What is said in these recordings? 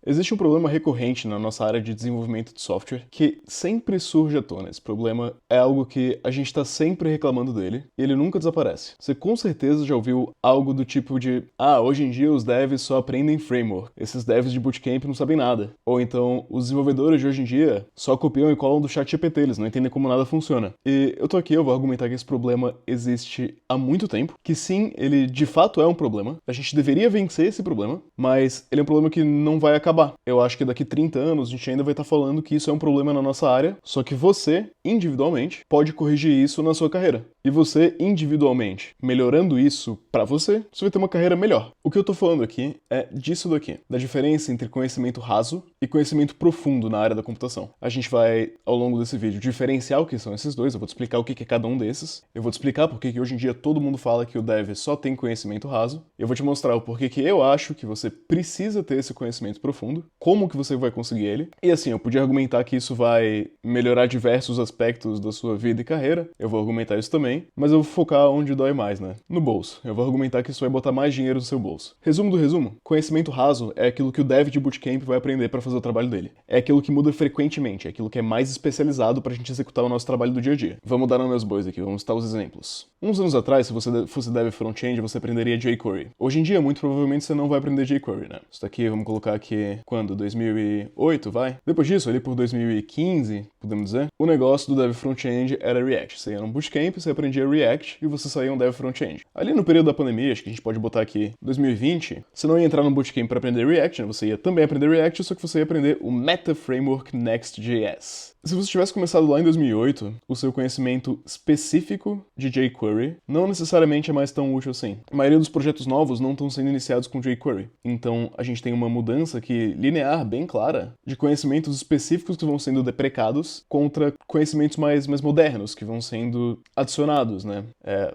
Existe um problema recorrente na nossa área de desenvolvimento de software que sempre surge à tona. Esse problema é algo que a gente está sempre reclamando dele e ele nunca desaparece. Você com certeza já ouviu algo do tipo de hoje em dia os devs só aprendem framework, esses devs de bootcamp não sabem nada. Ou então, os desenvolvedores de hoje em dia só copiam e colam do ChatGPT, eles não entendem como nada funciona. E eu tô aqui, eu vou argumentar que esse problema existe há muito tempo, que sim, ele de fato é um problema, a gente deveria vencer esse problema, mas ele é um problema que não vai acabar. Eu acho que daqui 30 anos a gente ainda vai estar falando que isso é um problema na nossa área, só que você, individualmente, pode corrigir isso na sua carreira. E você, individualmente, melhorando isso pra você vai ter uma carreira melhor. O que eu tô falando aqui é disso daqui, da diferença entre conhecimento raso e conhecimento profundo na área da computação. A gente vai, ao longo desse vídeo, diferenciar o que são esses dois, eu vou te explicar o que é cada um desses, eu vou te explicar porque que hoje em dia todo mundo fala que o dev só tem conhecimento raso, eu vou te mostrar o porquê que eu acho que você precisa ter esse conhecimento profundo, como que você vai conseguir ele, e assim, eu podia argumentar que isso vai melhorar diversos aspectos da sua vida e carreira, eu vou argumentar isso também, mas eu vou focar onde dói mais, né? No bolso. Eu vou argumentar que isso vai botar mais dinheiro no seu bolso. Resumo do resumo, conhecimento raso é aquilo que o dev de bootcamp vai aprender para fazer o trabalho dele. É aquilo que muda frequentemente, é aquilo que é mais especializado pra gente executar o nosso trabalho do dia a dia. Vamos dar nos meus bois aqui, vamos citar os exemplos. Uns anos atrás, se você fosse dev front-end, você aprenderia jQuery. Hoje em dia, muito provavelmente você não vai aprender jQuery, né? Isso daqui, vamos colocar aqui, quando? 2008, vai? Depois disso, ali por 2015, podemos dizer, o negócio do dev front-end era React. Você ia num bootcamp, você aprendia React e você saía um dev front-end. Ali no período da pandemia, acho que a gente pode botar aqui 2020, você não ia entrar no bootcamp para aprender React, né? Você ia também aprender React, só que você ia aprender o Meta Framework Next.js. Se você tivesse começado lá em 2008, o seu conhecimento específico de jQuery não necessariamente é mais tão útil assim. A maioria dos projetos novos não estão sendo iniciados com jQuery. Então, a gente tem uma mudança aqui linear, bem clara, de conhecimentos específicos que vão sendo deprecados contra conhecimentos mais modernos que vão sendo adicionados, né?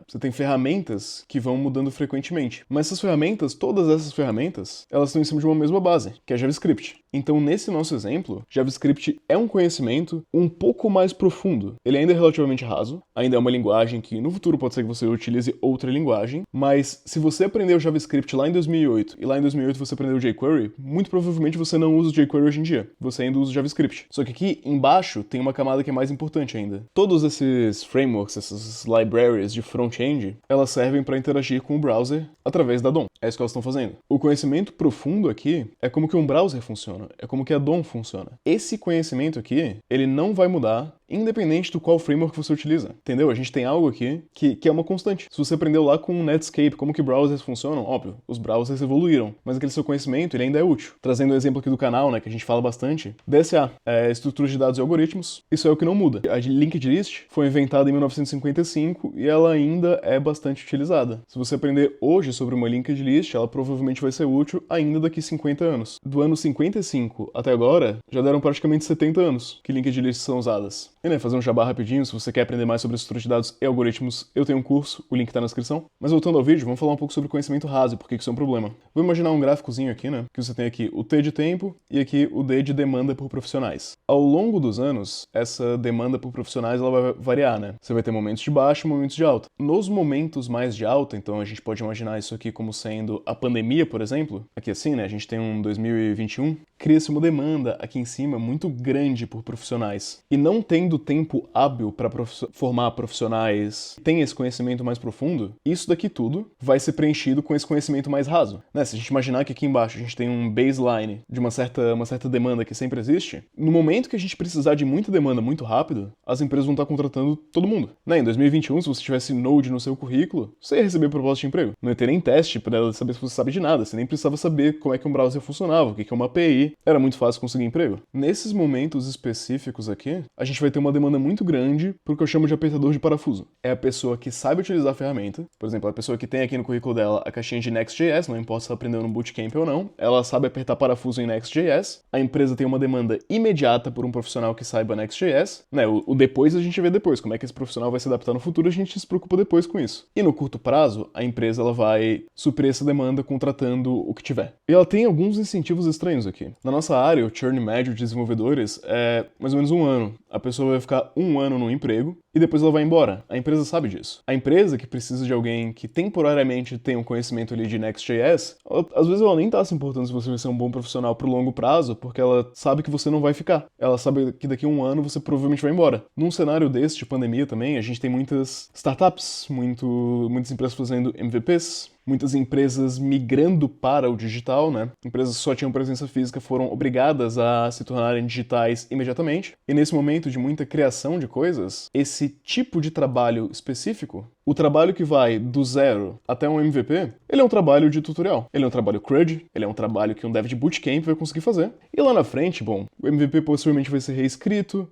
Você tem ferramentas que vão mudando frequentemente. Mas essas ferramentas, todas essas ferramentas, elas estão em cima de uma mesma base, que é JavaScript. Então, nesse nosso exemplo, JavaScript é um conhecimento um pouco mais profundo. Ele ainda é relativamente raso, ainda é uma linguagem que no futuro pode ser que você utilize outra linguagem, mas se você aprendeu JavaScript lá em 2008 e lá em 2008 você aprendeu jQuery, muito provavelmente você não usa jQuery hoje em dia, você ainda usa JavaScript. Só que aqui embaixo tem uma camada que é mais importante ainda. Todos esses frameworks, essas libraries de front-end, elas servem para interagir com o browser através da DOM. É isso que elas estão fazendo. O conhecimento profundo aqui é como que um browser funciona, é como que a DOM funciona. Esse conhecimento aqui, ele não vai mudar independente do qual framework você utiliza, entendeu? A gente tem algo aqui que é uma constante. Se você aprendeu lá com o Netscape como que browsers funcionam, óbvio, os browsers evoluíram, mas aquele seu conhecimento, ele ainda é útil. Trazendo um exemplo aqui do canal, né, que a gente fala bastante, DSA, estrutura de dados e algoritmos, isso é o que não muda. A linked list foi inventada em 1955 e ela ainda é bastante utilizada. Se você aprender hoje sobre uma linked list, ela provavelmente vai ser útil ainda daqui 50 anos. Do ano 55 até agora, já deram praticamente 70 anos que linked lists são usadas. E né, fazer um jabá rapidinho, se você quer aprender mais sobre estrutura de dados e algoritmos, eu tenho um curso, o link tá na descrição. Mas voltando ao vídeo, vamos falar um pouco sobre conhecimento raso e por que isso é um problema. Vou imaginar um gráficozinho aqui, né, que você tem aqui o T de tempo e aqui o D de demanda por profissionais. Ao longo dos anos, essa demanda por profissionais ela vai variar, né? Você vai ter momentos de baixa e momentos de alta. Nos momentos mais de alta, então a gente pode imaginar isso aqui como sendo a pandemia, por exemplo. Aqui assim, né, a gente tem um 2021, cria-se uma demanda aqui em cima muito grande por profissionais. E não tendo tempo hábil para formar profissionais que têm esse conhecimento mais profundo, isso daqui tudo vai ser preenchido com esse conhecimento mais raso. Né? Se a gente imaginar que aqui embaixo a gente tem um baseline de uma certa demanda que sempre existe, no momento que a gente precisar de muita demanda muito rápido, as empresas vão estar contratando todo mundo. Né? Em 2021, se você tivesse Node no seu currículo, você ia receber proposta de emprego. Não ia ter nem teste para ela saber se você sabe de nada, você nem precisava saber como é que um browser funcionava, o que é uma API, era muito fácil conseguir emprego. Nesses momentos específicos aqui, a gente vai ter uma demanda muito grande por que eu chamo de apertador de parafuso. É a pessoa que sabe utilizar a ferramenta, por exemplo, a pessoa que tem aqui no currículo dela a caixinha de Next.js, não importa se ela aprendeu no bootcamp ou não, ela sabe apertar parafuso em Next.js, a empresa tem uma demanda imediata por um profissional que saiba Next.js, né, o depois a gente vê depois, como é que esse profissional vai se adaptar no futuro, a gente se preocupa depois com isso. E no curto prazo, a empresa ela vai suprir essa demanda contratando o que tiver. E ela tem alguns incentivos estranhos aqui. Na nossa área, o churn médio de desenvolvedores é mais ou menos 1 ano. A pessoa vai ficar 1 ano no emprego e depois ela vai embora. A empresa sabe disso. A empresa que precisa de alguém que temporariamente tem um conhecimento ali de Next.js, às vezes ela nem tá se importando se você vai ser um bom profissional pro longo prazo, porque ela sabe que você não vai ficar. Ela sabe que daqui a 1 ano você provavelmente vai embora. Num cenário desse, de pandemia também, a gente tem muitas startups, muitas empresas fazendo MVPs, muitas empresas migrando para o digital, né? Empresas que só tinham presença física foram obrigadas a se tornarem digitais imediatamente. E nesse momento de muita criação de coisas, esse tipo de trabalho específico, o trabalho que vai do zero até um MVP, ele é um trabalho de tutorial. Ele é um trabalho CRUD, ele é um trabalho que um dev de bootcamp vai conseguir fazer. E lá na frente, bom, o MVP possivelmente vai ser reescrito.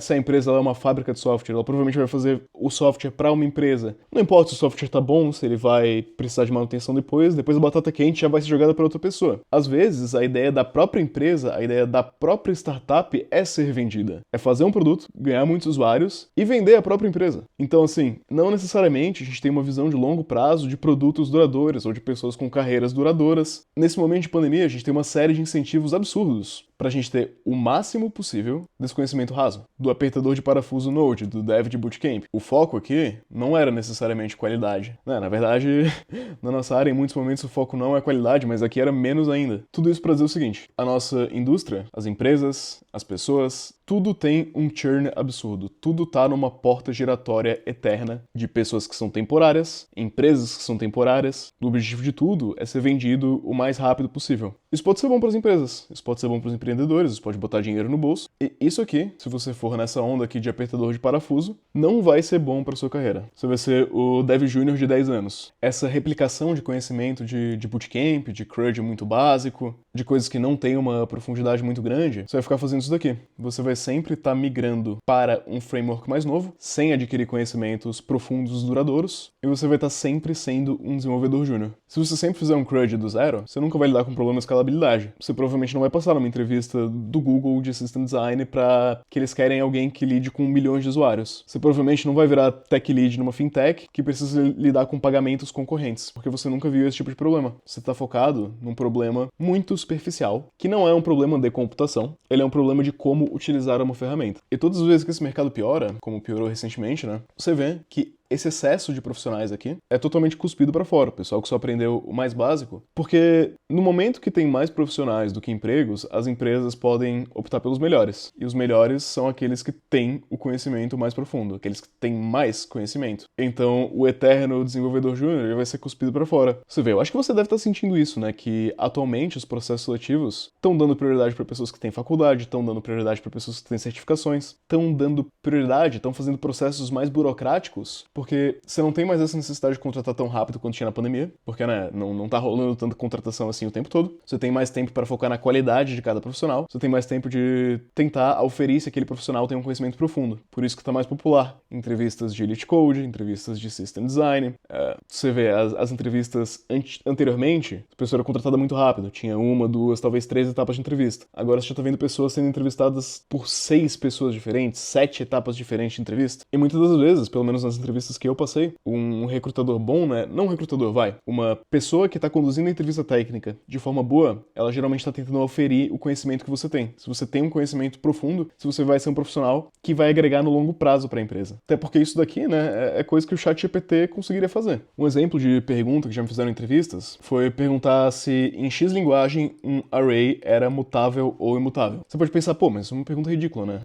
Se a empresa é uma fábrica de software, ela provavelmente vai fazer o software para uma empresa. Não importa se o software tá bom, se ele vai precisar de manutenção depois a batata quente já vai ser jogada para outra pessoa. Às vezes, a ideia da própria empresa, a ideia da própria startup é ser vendida. É fazer um produto, ganhar muitos usuários e vender a própria empresa. Então, assim, não necessariamente a gente tem uma visão de longo prazo de produtos duradouros ou de pessoas com carreiras duradouras. Nesse momento de pandemia, a gente tem uma série de incentivos absurdos para a gente ter o máximo possível desse conhecimento raso, do apertador de parafuso Node, do dev de bootcamp. O foco aqui não era necessariamente qualidade, né? Na verdade, na nossa área, em muitos momentos, o foco não é qualidade, mas aqui era menos ainda. Tudo isso para dizer o seguinte: a nossa indústria, as empresas, as pessoas, tudo tem um churn absurdo. Tudo tá numa porta giratória eterna de pessoas que são temporárias, empresas que são temporárias. O objetivo de tudo é ser vendido o mais rápido possível. Isso pode ser bom para as empresas, isso pode ser bom para os empreendedores, isso pode botar dinheiro no bolso. E isso aqui, se você for nessa onda aqui de apertador de parafuso, não vai ser bom para sua carreira. Você vai ser o dev júnior de 10 anos. Essa replicação de conhecimento de bootcamp, de CRUD muito básico, de coisas que não tem uma profundidade muito grande, você vai ficar fazendo isso daqui. Você vai sempre estar migrando para um framework mais novo, sem adquirir conhecimentos profundos duradouros, e você vai estar sempre sendo um desenvolvedor júnior. Se você sempre fizer um CRUD do zero, você nunca vai lidar com problema de escalabilidade. Você provavelmente não vai passar numa entrevista do Google de System Design para que eles querem alguém que lide com milhões de usuários. Você provavelmente não vai virar tech lead numa fintech que precisa lidar com pagamentos concorrentes, porque você nunca viu esse tipo de problema. Você está focado num problema muito superficial, que não é um problema de computação, ele é um problema de como utilizar uma ferramenta. E todas as vezes que esse mercado piora, como piorou recentemente, né, você vê que esse excesso de profissionais aqui é totalmente cuspido para fora, o pessoal que só aprendeu o mais básico, porque no momento que tem mais profissionais do que empregos, as empresas podem optar pelos melhores, e os melhores são aqueles que têm o conhecimento mais profundo, aqueles que têm mais conhecimento. Então, o eterno desenvolvedor júnior ele vai ser cuspido para fora. Você vê, eu acho que você deve estar sentindo isso, né, que atualmente os processos seletivos estão dando prioridade para pessoas que têm faculdade, estão dando prioridade para pessoas que têm certificações, estão dando prioridade, estão fazendo processos mais burocráticos, porque você não tem mais essa necessidade de contratar tão rápido quanto tinha na pandemia, porque, né, não tá rolando tanta contratação assim o tempo todo. Você tem mais tempo para focar na qualidade de cada profissional, você tem mais tempo de tentar auferir se aquele profissional tem um conhecimento profundo. Por isso que tá mais popular. Entrevistas de Elite Code, entrevistas de System Design. Você vê, as entrevistas anteriormente, a pessoa era contratada muito rápido, tinha 1, 2, talvez 3 etapas de entrevista. Agora você já tá vendo pessoas sendo entrevistadas por 6 pessoas diferentes, 7 etapas diferentes de entrevista. E muitas das vezes, pelo menos nas entrevistas que eu passei, um recrutador bom, né? Não um recrutador, uma pessoa que está conduzindo a entrevista técnica de forma boa, ela geralmente está tentando oferir o conhecimento que você tem. Se você tem um conhecimento profundo, se você vai ser um profissional que vai agregar no longo prazo para a empresa. Até porque isso daqui, né, é coisa que o ChatGPT conseguiria fazer. Um exemplo de pergunta que já me fizeram em entrevistas foi perguntar se em X linguagem um array era mutável ou imutável. Você pode pensar, pô, mas isso é uma pergunta ridícula, né?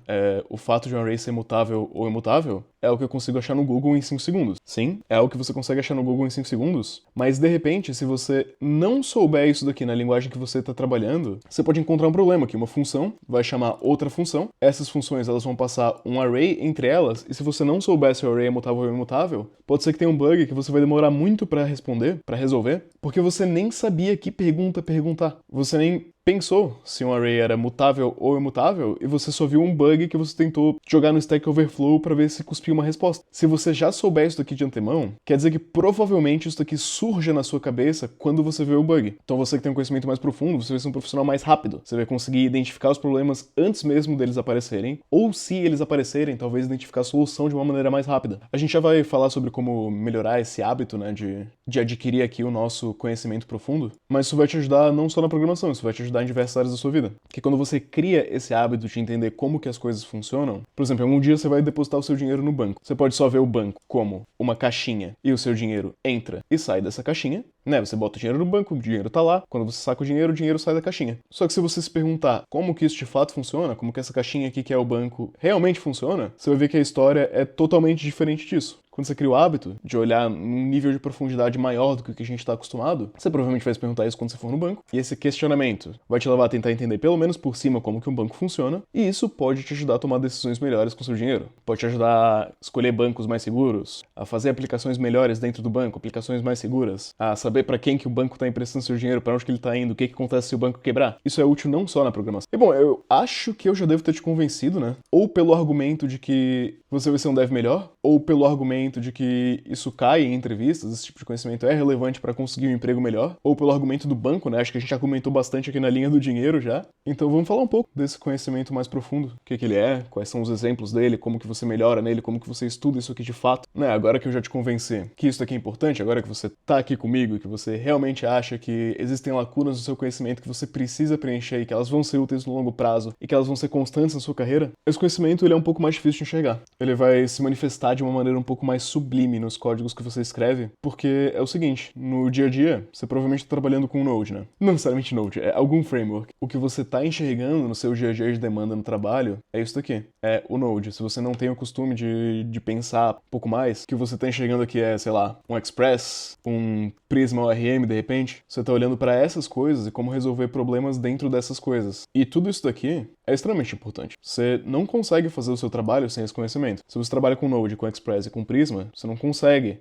O fato de um array ser mutável ou imutável é o que eu consigo achar no Google em 5 segundos. Sim, é o que você consegue achar no Google em 5 segundos, mas de repente, se você não souber isso daqui na linguagem que você está trabalhando, você pode encontrar um problema, que uma função vai chamar outra função, essas funções elas vão passar um array entre elas, e se você não souber se o array é mutável ou imutável, pode ser que tenha um bug que você vai demorar muito para responder, para resolver, porque você nem sabia que pergunta perguntar. Você nem pensou se um array era mutável ou imutável e você só viu um bug que você tentou jogar no Stack Overflow para ver se cuspiu uma resposta. Se você já souber isso daqui de antemão, quer dizer que provavelmente isso daqui surja na sua cabeça quando você vê o bug. Então você que tem um conhecimento mais profundo, você vai ser um profissional mais rápido. Você vai conseguir identificar os problemas antes mesmo deles aparecerem, ou se eles aparecerem, talvez identificar a solução de uma maneira mais rápida. A gente já vai falar sobre como melhorar esse hábito, né, de adquirir aqui o nosso nosso conhecimento profundo, mas isso vai te ajudar não só na programação, isso vai te ajudar em diversas áreas da sua vida. Porque quando você cria esse hábito de entender como que as coisas funcionam, por exemplo, algum dia você vai depositar o seu dinheiro no banco. Você pode só ver o banco como uma caixinha e o seu dinheiro entra e sai dessa caixinha, né? Você bota o dinheiro no banco, o dinheiro tá lá, quando você saca o dinheiro sai da caixinha. Só que se você se perguntar como que isso de fato funciona, como que essa caixinha aqui que é o banco realmente funciona, você vai ver que a história é totalmente diferente disso. Quando você cria o hábito de olhar num nível de profundidade maior do que o que a gente está acostumado, você provavelmente vai se perguntar isso quando você for no banco. E esse questionamento vai te levar a tentar entender pelo menos por cima como que um banco funciona, e isso pode te ajudar a tomar decisões melhores com seu dinheiro. Pode te ajudar a escolher bancos mais seguros, a fazer aplicações melhores dentro do banco, aplicações mais seguras, a saber para quem que o banco está emprestando seu dinheiro, para onde que ele está indo, o que acontece se o banco quebrar. Isso é útil não só na programação. E bom, eu acho que eu já devo ter te convencido, né? Ou pelo argumento de que você vai ser um dev melhor, ou pelo argumento de que isso cai em entrevistas, esse tipo de conhecimento é relevante para conseguir um emprego melhor, ou pelo argumento do banco, né? Acho que a gente já comentou bastante aqui na linha do dinheiro já. Então vamos falar um pouco desse conhecimento mais profundo, o que ele é, quais são os exemplos dele, como que você melhora nele, como que você estuda isso aqui de fato, né? Agora que eu já te convenci que isso aqui é importante, agora que você tá aqui comigo e que você realmente acha que existem lacunas no seu conhecimento que você precisa preencher e que elas vão ser úteis no longo prazo e que elas vão ser constantes na sua carreira, esse conhecimento ele é um pouco mais difícil de enxergar. Ele vai se manifestar de uma maneira um pouco mais sublime nos códigos que você escreve, porque é o seguinte, no dia a dia, você provavelmente está trabalhando com Node, né? Não necessariamente Node, é algum framework. O que você está enxergando no seu dia a dia de demanda no trabalho é isso daqui, é o Node. Se você não tem o costume de pensar um pouco mais, o que você está enxergando aqui é, sei lá, um Express, um Prisma ORM, de repente, você está olhando para essas coisas e como resolver problemas dentro dessas coisas. E tudo isso daqui é extremamente importante. Você não consegue fazer o seu trabalho sem esse conhecimento. Se você trabalha com Node, com Express e com Prisma, você não consegue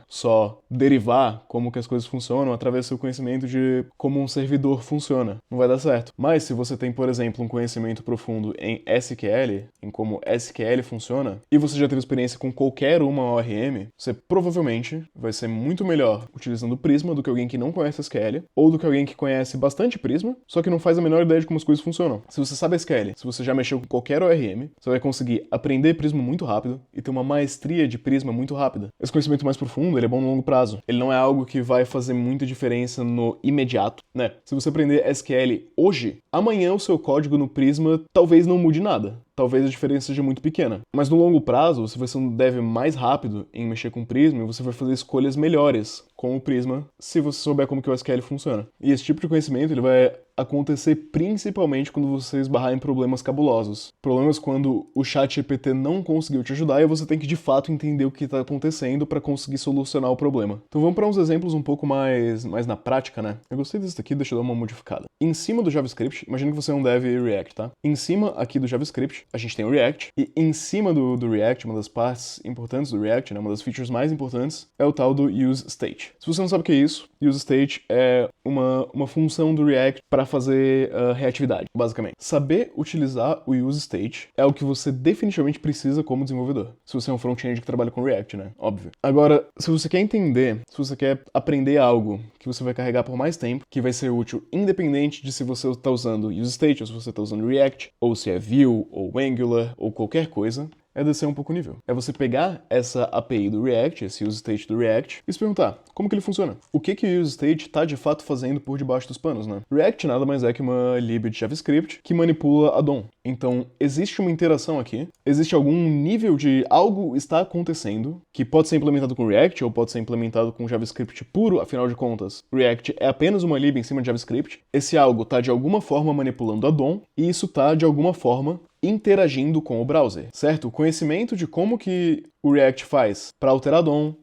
só derivar como que as coisas funcionam através do seu conhecimento de como um servidor funciona. Não vai dar certo. Mas se você tem, por exemplo, um conhecimento profundo em SQL, em como SQL funciona, e você já teve experiência com qualquer uma ORM, você provavelmente vai ser muito melhor utilizando Prisma do que alguém que não conhece SQL, ou do que alguém que conhece bastante Prisma, só que não faz a menor ideia de como as coisas funcionam. Se você sabe SQL, se você já mexeu com qualquer ORM, você vai conseguir aprender Prisma muito rápido e ter uma maestria de Prisma muito rápida. Esse conhecimento mais profundo, ele é bom no longo prazo. Ele não é algo que vai fazer muita diferença no imediato, né? Se você aprender SQL hoje, amanhã o seu código no Prisma talvez não mude nada. Talvez a diferença seja muito pequena. Mas no longo prazo, você vai ser um dev mais rápido em mexer com Prisma e você vai fazer escolhas melhores com o Prisma se você souber como que o SQL funciona. E esse tipo de conhecimento ele vai acontecer principalmente quando você esbarrar em problemas cabulosos. Problemas quando o ChatGPT não conseguiu te ajudar e você tem que de fato entender o que está acontecendo para conseguir solucionar o problema. Então vamos para uns exemplos um pouco mais na prática, né? Eu gostei desse daqui, deixa eu dar uma modificada. Em cima do JavaScript, imagina que você é um dev React, tá? Em cima aqui do JavaScript, a gente tem o React, e em cima do React, uma das partes importantes do React, né, uma das features mais importantes, é o tal do useState. Se você não sabe o que é isso, useState é uma função do React para fazer reatividade, basicamente. Saber utilizar o useState é o que você definitivamente precisa como desenvolvedor. Se você é um front-end que trabalha com React, né? Óbvio. Agora, se você quer entender, se você quer aprender algo que você vai carregar por mais tempo, que vai ser útil independente de se você está usando useState, ou se você está usando React, ou se é Vue, ou Angular, ou qualquer coisa, é descer um pouco o nível. É você pegar essa API do React, esse useState do React, e se perguntar como que ele funciona. O que o useState está de fato fazendo por debaixo dos panos, né? React nada mais é que uma lib de JavaScript que manipula a DOM. Então, existe uma interação aqui, existe algum nível de algo está acontecendo, que pode ser implementado com React ou pode ser implementado com JavaScript puro, afinal de contas, React é apenas uma lib em cima de JavaScript. Esse algo está de alguma forma manipulando a DOM e isso está de alguma forma interagindo com o browser, certo? O conhecimento de como que o React faz para alterar a DOM,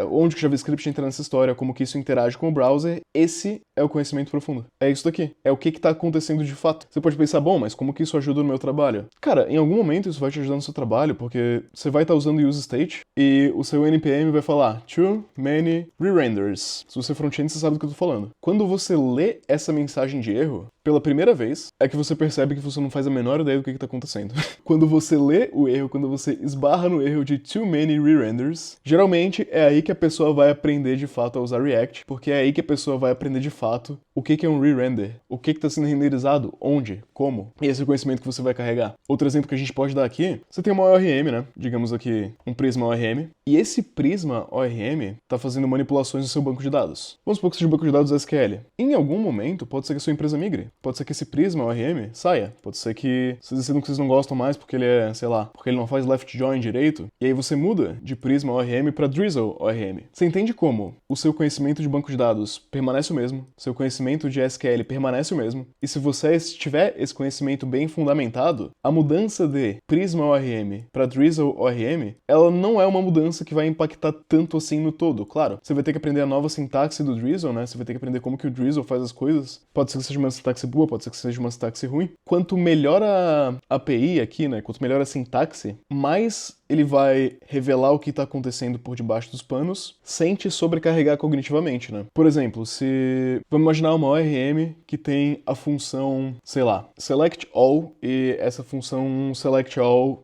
onde que o JavaScript entra nessa história, como que isso interage com o browser, esse é o conhecimento profundo. É isso daqui. É o que está acontecendo de fato. Você pode pensar, bom, mas como que isso ajuda no meu trabalho? Cara, em algum momento isso vai te ajudar no seu trabalho, porque você vai estar usando o useState e o seu NPM vai falar too many re-renders. Se você é front-end, você sabe do que eu tô falando. Quando você lê essa mensagem de erro, pela primeira vez, é que você percebe que você não faz a menor ideia do que está acontecendo. Quando você lê o erro, quando você esbarra no erro de too many re-renders, geralmente é aí que a pessoa vai aprender de fato a usar React, porque é aí que a pessoa vai aprender de fato fato o que é um re-render, o que está sendo renderizado, onde, como, e esse é o conhecimento que você vai carregar. Outro exemplo que a gente pode dar aqui, você tem uma ORM, né? Digamos aqui um prisma ORM, e esse prisma ORM está fazendo manipulações no seu banco de dados. Vamos supor que seja um banco de dados SQL. Em algum momento, pode ser que a sua empresa migre, pode ser que esse prisma ORM saia, pode ser que vocês decidam que vocês não gostam mais porque ele é, sei lá, porque ele não faz left join direito, e aí você muda de prisma ORM para Drizzle ORM. Você entende como o seu conhecimento de banco de dados permanece o mesmo, seu conhecimento de SQL permanece o mesmo, e se você tiver esse conhecimento bem fundamentado, a mudança de Prisma ORM para Drizzle ORM, ela não é uma mudança que vai impactar tanto assim no todo. Claro, você vai ter que aprender a nova sintaxe do Drizzle, né? Você vai ter que aprender como que o Drizzle faz as coisas. Pode ser que seja uma sintaxe boa, pode ser que seja uma sintaxe ruim. Quanto melhor a API aqui, né? Quanto melhor a sintaxe, mais ele vai revelar o que está acontecendo por debaixo dos panos, sem te sobrecarregar cognitivamente, né? Por exemplo, se... Vamos imaginar uma ORM que tem a função, sei lá, select all, e essa função select all,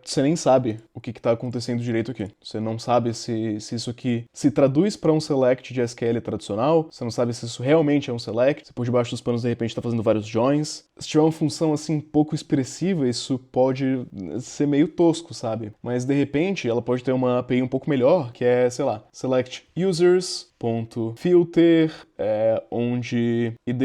você nem sabe o que está acontecendo direito aqui. Você não sabe se isso aqui se traduz para um select de SQL tradicional, você não sabe se isso realmente é um select, se por debaixo dos panos de repente está fazendo vários joins. Se tiver uma função assim pouco expressiva, isso pode ser meio tosco, sabe? Mas de repente ela pode ter uma API um pouco melhor, que é, sei lá, select users.filter, onde id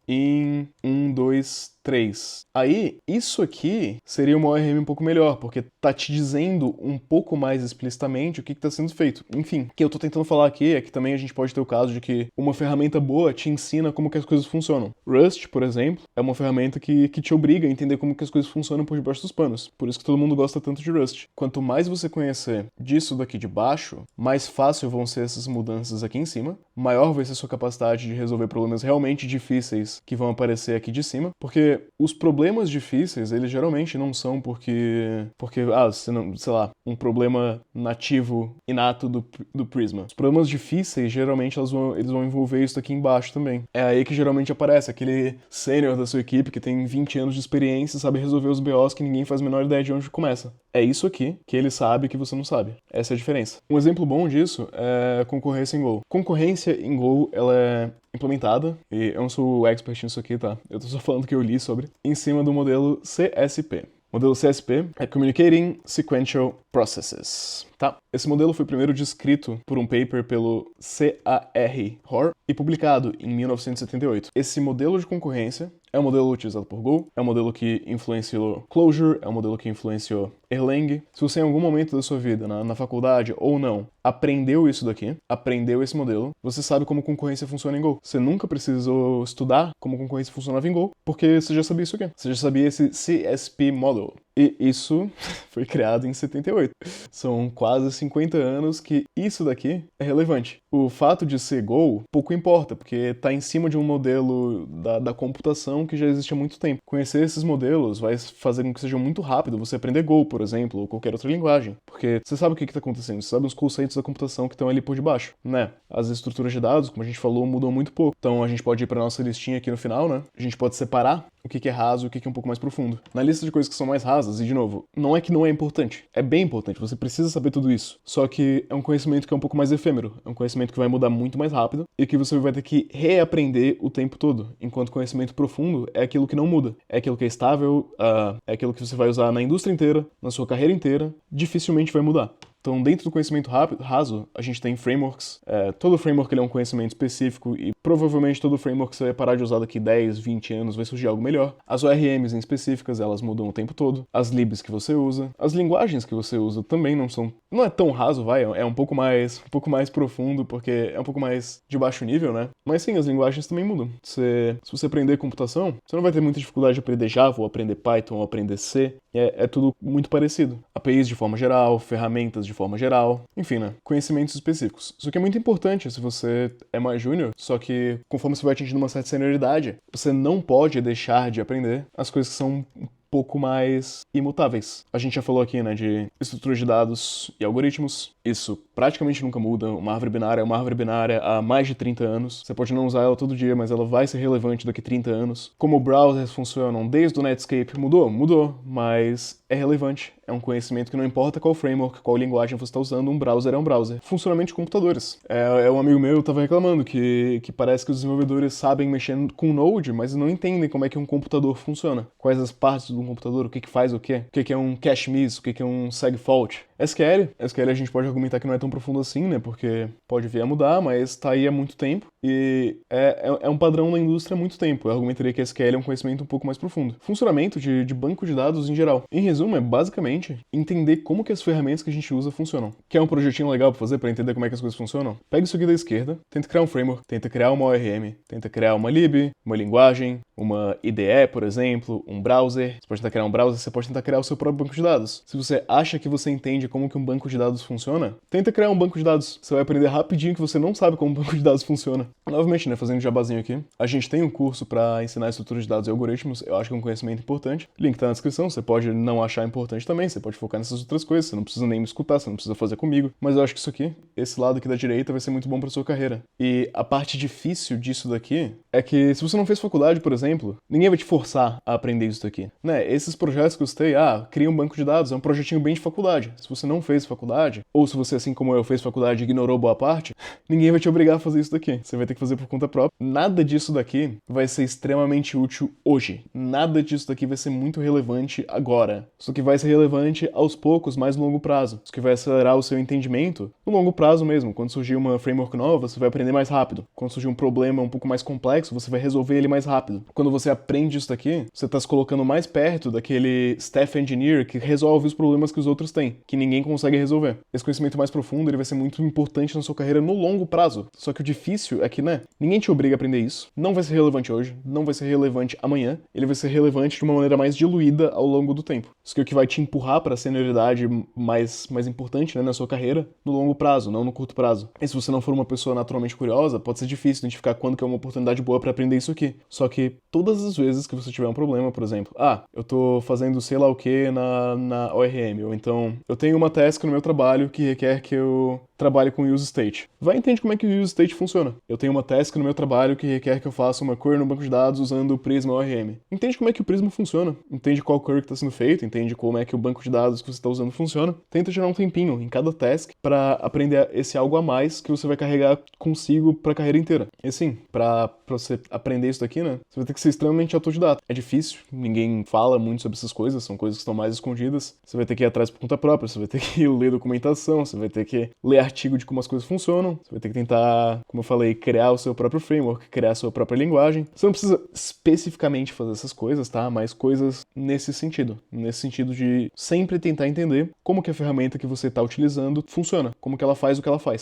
in 1, 2, 3. Aí, isso aqui seria uma ORM um pouco melhor, porque tá te dizendo um pouco mais explicitamente o que está sendo feito. Enfim, o que eu tô tentando falar aqui é que também a gente pode ter o caso de que uma ferramenta boa te ensina como que as coisas funcionam. Rust, por exemplo, é uma ferramenta que te obriga a entender como que as coisas funcionam por debaixo dos panos. Por isso que todo mundo gosta tanto de Rust. Quanto mais você conhecer disso daqui de baixo, mais fácil vão ser essas mudanças aqui em cima, maior vai ser a sua capacidade de resolver problemas realmente difíceis que vão aparecer aqui de cima, porque os problemas difíceis, eles geralmente não são porque você não, sei lá, um problema nativo, inato do Prisma. Os problemas difíceis, geralmente, eles vão envolver isso aqui embaixo também. É aí que geralmente aparece aquele sênior da sua equipe que tem 20 anos de experiência e sabe resolver os BOs que ninguém faz a menor ideia de onde começa. É isso aqui que ele sabe que você não sabe. Essa é a diferença. Um exemplo bom disso é concorrência em Go. Concorrência em Go, ela é implementada, e eu não sou expert nisso aqui, tá? Eu tô só falando que eu li sobre, em cima do modelo CSP. O modelo CSP é Communicating Sequential Processes, tá? Esse modelo foi primeiro descrito por um paper pelo C.A.R. Hoare e publicado em 1978. Esse modelo de concorrência é um modelo utilizado por Go, é um modelo que influenciou Clojure, é um modelo que influenciou Erlang. Se você em algum momento da sua vida, na faculdade ou não, aprendeu isso daqui, aprendeu esse modelo, você sabe como concorrência funciona em Go. Você nunca precisou estudar como concorrência funcionava em Go, porque você já sabia isso aqui. Você já sabia esse CSP Model. E isso foi criado em 78. São quase 50 anos que isso daqui é relevante. O fato de ser Go pouco importa, porque está em cima de um modelo da computação que já existe há muito tempo. Conhecer esses modelos vai fazer com que seja muito rápido você aprender Go, por exemplo, ou qualquer outra linguagem. Porque você sabe o que está acontecendo, você sabe os conceitos da computação que estão ali por debaixo, né? As estruturas de dados, como a gente falou, mudam muito pouco. Então a gente pode ir para nossa listinha aqui no final, né? A gente pode separar o que é raso e o que é um pouco mais profundo. Na lista de coisas que são mais rasas, e de novo, não é que não é importante, é bem importante, você precisa saber tudo isso. Só que é um conhecimento que é um pouco mais efêmero, é um conhecimento que vai mudar muito mais rápido e que você vai ter que reaprender o tempo todo, enquanto conhecimento profundo é aquilo que não muda, é aquilo que é estável, é aquilo que você vai usar na indústria inteira, na sua carreira inteira, dificilmente vai mudar. Então, dentro do conhecimento raso, a gente tem frameworks. Todo framework ele é um conhecimento específico e provavelmente todo framework que você vai parar de usar daqui 10, 20 anos vai surgir algo melhor. As ORMs em específicas, elas mudam o tempo todo. As libs que você usa. As linguagens que você usa também não é tão raso, é um pouco mais profundo, porque é um pouco mais de baixo nível, né? Mas sim, as linguagens também mudam. Se você aprender computação, você não vai ter muita dificuldade de aprender Java, ou aprender Python, ou aprender C. É tudo muito parecido. APIs de forma geral, ferramentas de forma geral, enfim, né? Conhecimentos específicos. Isso aqui é muito importante se você é mais júnior, só que conforme você vai atingindo uma certa senioridade, você não pode deixar de aprender as coisas que são um pouco mais imutáveis. A gente já falou aqui, né, de estruturas de dados e algoritmos. Isso praticamente nunca muda. Uma árvore binária é uma árvore binária há mais de 30 anos. Você pode não usar ela todo dia, mas ela vai ser relevante daqui a 30 anos. Como browsers funcionam desde o Netscape, mudou, mas é relevante. É um conhecimento que não importa qual framework, qual linguagem você está usando, um browser é um browser. Funcionamento de computadores. Um amigo meu estava reclamando que parece que os desenvolvedores sabem mexer com Node, mas não entendem como é que um computador funciona. Quais as partes de um computador, o que faz o quê? O que é um cache miss, o que é um segfault. SQL a gente pode argumentar que não é tão profundo assim, né? Porque pode vir a mudar, mas tá aí há muito tempo. E é um padrão na indústria há muito tempo. Eu argumentaria que SQL é um conhecimento um pouco mais profundo. Funcionamento de banco de dados em geral. Em resumo, é basicamente entender como que as ferramentas que a gente usa funcionam. Quer um projetinho legal pra fazer pra entender como é que as coisas funcionam? Pega isso aqui da esquerda, tenta criar um framework, tenta criar uma ORM, tenta criar uma lib, uma linguagem, uma IDE, por exemplo, um browser. Você pode tentar criar um browser, você pode tentar criar o seu próprio banco de dados. Se você acha que você entende como que um banco de dados funciona, tenta criar um banco de dados. Você vai aprender rapidinho que você não sabe como um banco de dados funciona. Novamente, né, fazendo um jabazinho aqui, a gente tem um curso para ensinar estrutura de dados e algoritmos, eu acho que é um conhecimento importante. Link tá na descrição, você pode não achar importante também, você pode focar nessas outras coisas, você não precisa nem me escutar, você não precisa fazer comigo, mas eu acho que isso aqui, esse lado aqui da direita, vai ser muito bom para sua carreira. E a parte difícil disso daqui é que se você não fez faculdade, por exemplo, ninguém vai te forçar a aprender isso daqui. Né, esses projetos que eu citei, cria um banco de dados, é um projetinho bem de faculdade. Se você não fez faculdade, ou se você, assim como eu, fez faculdade e ignorou boa parte, ninguém vai te obrigar a fazer isso daqui. Você vai ter que fazer por conta própria. Nada disso daqui vai ser extremamente útil hoje. Nada disso daqui vai ser muito relevante agora. Isso aqui vai ser relevante aos poucos, mais no longo prazo. Isso que vai acelerar o seu entendimento no longo prazo mesmo. Quando surgir uma framework nova, você vai aprender mais rápido. Quando surgir um problema um pouco mais complexo, você vai resolver ele mais rápido. Quando você aprende isso daqui, você está se colocando mais perto daquele staff engineer que resolve os problemas que os outros têm, que ninguém consegue resolver. Esse conhecimento mais profundo, ele vai ser muito importante na sua carreira no longo prazo. Só que o difícil é que, né, ninguém te obriga a aprender isso. Não vai ser relevante hoje, não vai ser relevante amanhã. Ele vai ser relevante de uma maneira mais diluída ao longo do tempo. Isso que é o que vai te empurrar para a senioridade mais importante, né, na sua carreira no longo prazo, não no curto prazo. E se você não for uma pessoa naturalmente curiosa, pode ser difícil identificar quando que é uma oportunidade boa para aprender isso aqui. Só que todas as vezes que você tiver um problema, por exemplo, eu tô fazendo sei lá o que na ORM, ou então eu tenho uma task no meu trabalho que requer que eu trabalhe com use state. Vai e entende como é que o use state funciona. Eu tenho uma task no meu trabalho que requer que eu faça uma query no banco de dados usando o Prisma ORM. Entende como é que o Prisma funciona. Entende qual query que está sendo feito, entende como é que o banco de dados que você está usando funciona. Tenta tirar um tempinho em cada task para aprender esse algo a mais que você vai carregar consigo para a carreira inteira. E assim, para você aprender isso daqui, né, você vai ter que ser extremamente autodidata. É difícil, ninguém fala muito sobre essas coisas, são coisas que estão mais escondidas. Você vai ter que ir atrás por conta própria, você vai ter que ler documentação, você vai ter que ler artigo de como as coisas funcionam, você vai ter que tentar, como eu falei, criar o seu próprio framework, criar a sua própria linguagem. Você não precisa especificamente fazer essas coisas, tá? Mas coisas nesse sentido de sempre tentar entender como que a ferramenta que você está utilizando funciona, como que ela faz o que ela faz.